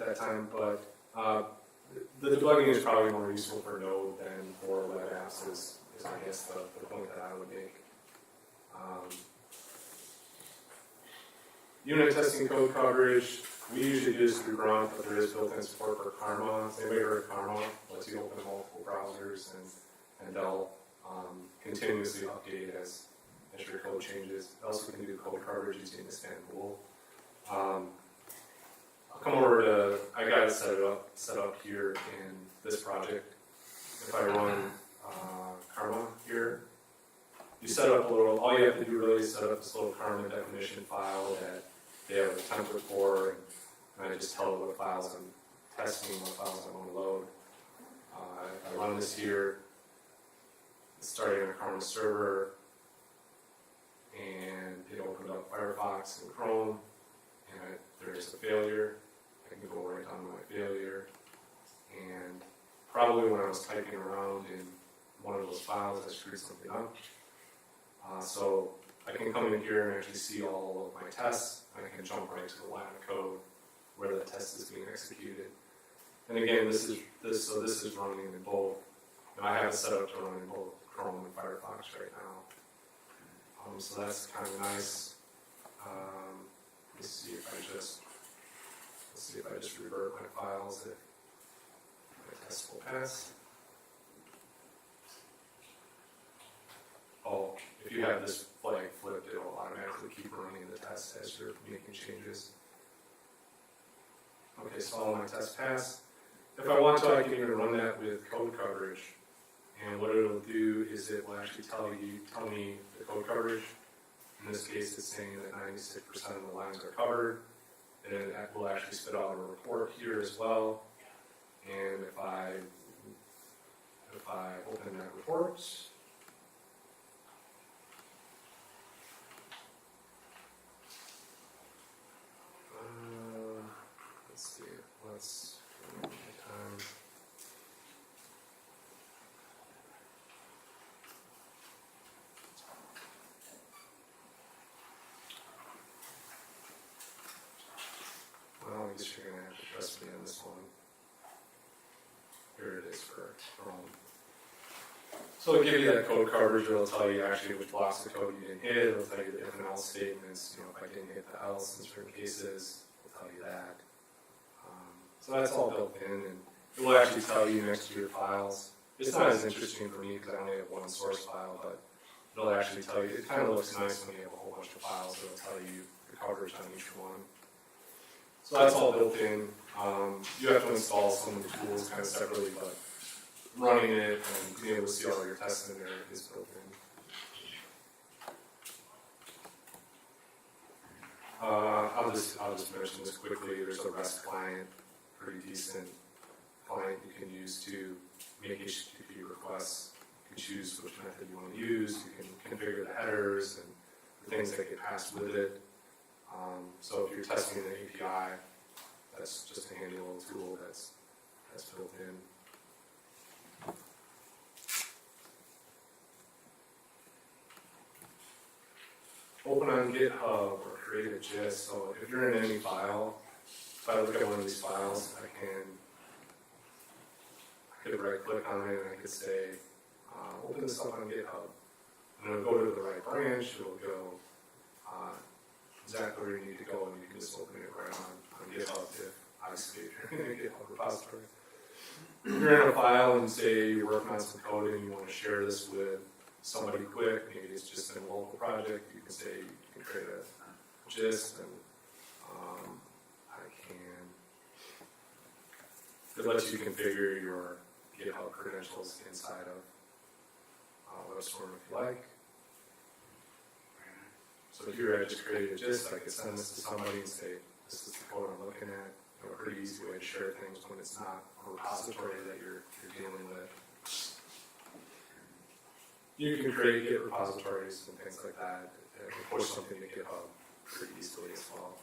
that time, but the debugging is probably more useful for Node than for web apps is I guess the point that I would make. Unit testing code coverage, we usually do this through Grunt, but there is built-in support for Karma. Anybody heard of Karma? Lets you open multiple browsers and they'll continuously update as your code changes. Also can do code coverage using the Istanbul. I'll come over to, I got it set up here in this project. If I run Karma here, you set up a little, all you have to do really is set up this little Karma definition file that they have a template for, and I just tell it what files I'm testing, what files I want to load. I run this here, it's starting on a Karma server, and it opened up Firefox and Chrome, and there's a failure. I can go right down to my failure, and probably when I was typing around in one of those files, I screwed something up. So I can come in here and actually see all of my tests, and I can jump right to the line of code where the test is being executed. And again, this is running in both. And I have it set up to run in both Chrome and Firefox right now. So that's kind of nice. Let's see if I just revert my files if my test will pass. Oh, if you have this flag flipped, it will automatically keep running the test as you're making changes. Okay, so all my tests pass. If I want to, I can even run that with code coverage. And what it'll do is it will actually tell me the code coverage. In this case, it's saying that 96% of the lines are covered. And that will actually spit out a report here as well. And if I open that report, let's see, let's one more time. Well, I guess you're going to have to trust me on this one. Here it is for Chrome. So it'll give you that code coverage. It'll tell you actually which blocks of code you didn't hit. It'll tell you the if and else statements. If I didn't hit the else in certain cases, it'll tell you that. So that's all built in, and it will actually tell you next to your files. It's not as interesting for me because I only have one source file, but it'll actually tell you. It kind of looks nice when you have a whole bunch of files. It'll tell you the coverage on each one. So that's all built in. You have to install some of the tools kind of separately, but running it and being able to see all your tests in there is built in. I'll just mention this quickly. There's a REST client, pretty decent client you can use to make HTTP requests. You can choose which method you want to use. You can configure the headers and the things that get passed with it. So if you're testing the API, that's just a handy little tool that's built in. Open on GitHub or create a gist. So if you're in any file, if I look at one of these files, I could right click on it and I could say, open this up on GitHub. And it'll go to the right branch, it'll go exactly where you need to go, and you can just open it right on GitHub if I state in a GitHub repository. If you're in a file and say you're working on some code and you want to share this with somebody quick, maybe it's just in a local project, you can say you can create a gist, and it lets you configure your GitHub credentials inside of WebStorm if you like. So here I just created a gist. I could send this to somebody and say, this is the code I'm looking at. A pretty easy way to share things when it's not a repository that you're dealing with. You can create Git repositories and things like that, and push something to GitHub pretty easily as well.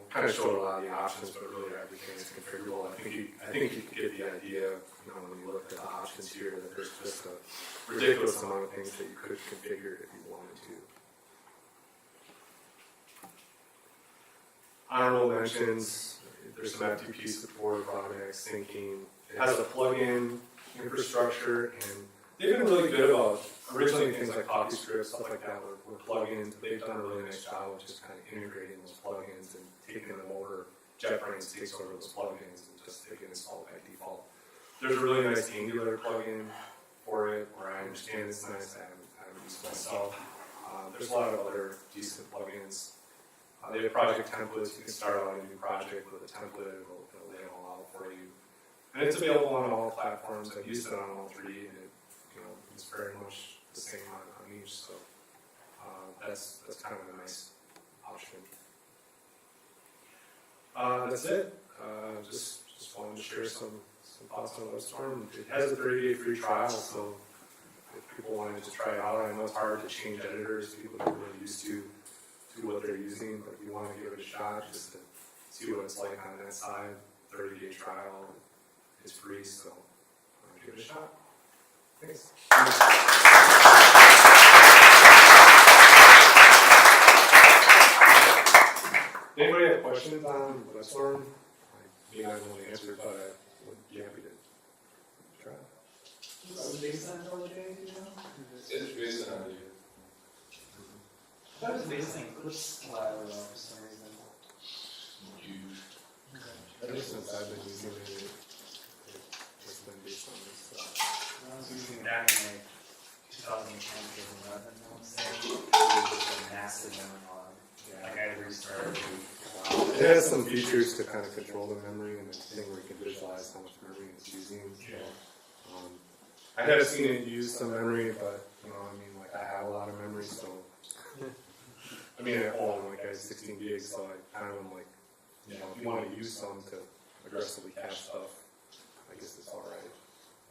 Kind of showed a lot of the options, but really everything is configurable. I think you can get the idea, when you look at the options here, that there's just a ridiculous amount of things that you could configure if you wanted to. honorable mentions, there's some FTP support, automatic syncing. It has a plugin infrastructure, and they've been really good about originally things like CoffeeScript, stuff like that were plugins, but they've done a really nice job of just kind of integrating those plugins and taking them over. JetBrains takes over those plugins and just they get installed by default. There's a really nice Angular plugin for it, where I understand it's nice. I haven't used it myself. There's a lot of other decent plugins. They have project templates. You can start out a new project with a template. It'll lay it all out for you. And it's available on all platforms. I've used it on all three, and it's very much the same on each. So that's kind of a nice option. That's it. Just wanted to share some thoughts on WebStorm. It has a 30-day free trial, so if people wanted to try it out, I know it's hard to change editors. People don't really used to what they're using, but if you want to give it a shot, just to see what it's like on that side, 30-day trial is free, so give it a shot. Thanks. Anybody have questions on WebStorm? I don't know the answer, but I would be happy to try. Is it based on IntelliJ, you know? It's based on IDE. I thought it was based on Eclipse for some reason. Huge. Ever since I've been using it, it's been based on this stuff. I was using it back in like 2010, 2011, I want to say. It was just a massive memory hog. Like I had to restart it. It has some features to kind of control the memory and a thing where you can visualize how much memory it's using. So, I have seen it use some memory, but I have a lot of memory, so at home, I have 16 gigs, so I kind of am like, if you want to use some to aggressively cache stuff, I guess it's all right.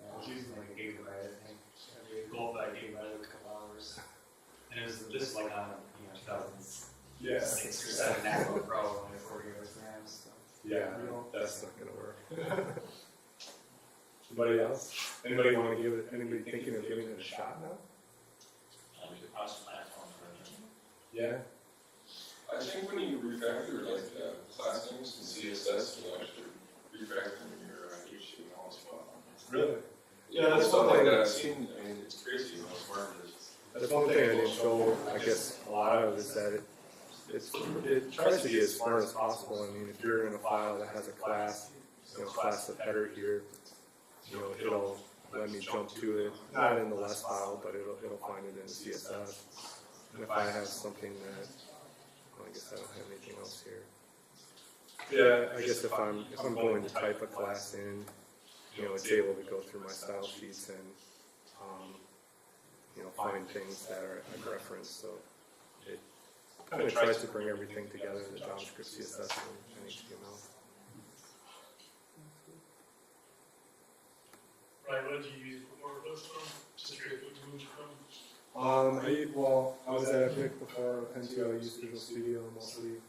I was using like a gigabyte, I think. Every gold by gigabyte every couple hours. And it was just like on 2006 or 7 MacBook Pro, only 4 gigabytes RAM. So. Yeah, that's not going to work. Anybody else? Anybody want to give it? Anybody thinking of giving it a shot now? We could cross platform for it. Yeah. I think when you refactor like class names and CSS, you actually refactor your HTML as well. Really? Yeah, that's something that I've seen. It's crazy how smart it is. That's one thing I didn't show, I guess, a lot of is that it tries to be as smart as possible. If you're in a file that has a class, class of header here, it'll let me jump to it, not in the less file, but it'll find it in the CSS. And if I have something that, I guess I don't have anything else here. Yeah, I guess if I'm going to type a class in, it's able to go through my style sheets and find things that are a reference. So it kind of tries to bring everything together, the JavaScript, CSS, and HTML. Right, what did you use before WebStorm? Just straight what you moved from? I was at Epic before N2. I used Visual Studio mostly.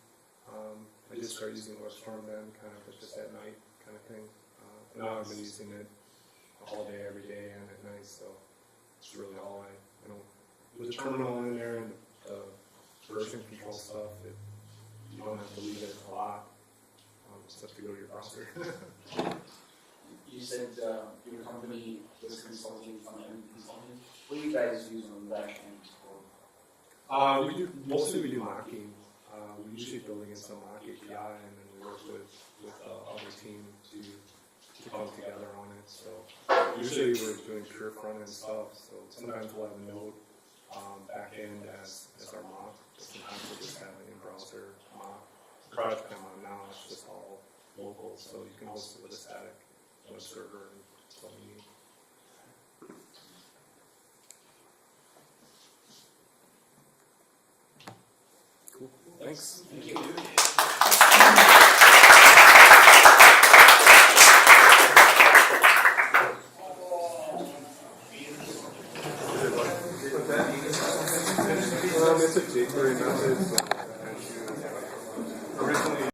I did start using WebStorm then, kind of just at night kind of thing. But now I've been using it all day, every day, and at night, so it's really all with the terminal in there and the version control stuff, you don't have to leave it a lot. Just have to go to your browser. You said your company was consulting, front-end consulting. What do you guys use on the back end? Mostly we do mocking. We usually build against some mock API, and then we work with other team to come together on it. So usually we're doing pure front-end stuff. So sometimes we'll have a node back end as our mock. Sometimes we'll just have an in-browser mock. The project I'm on now is just all local, so you can host it with a static web server and stuff you need. Cool. Thanks.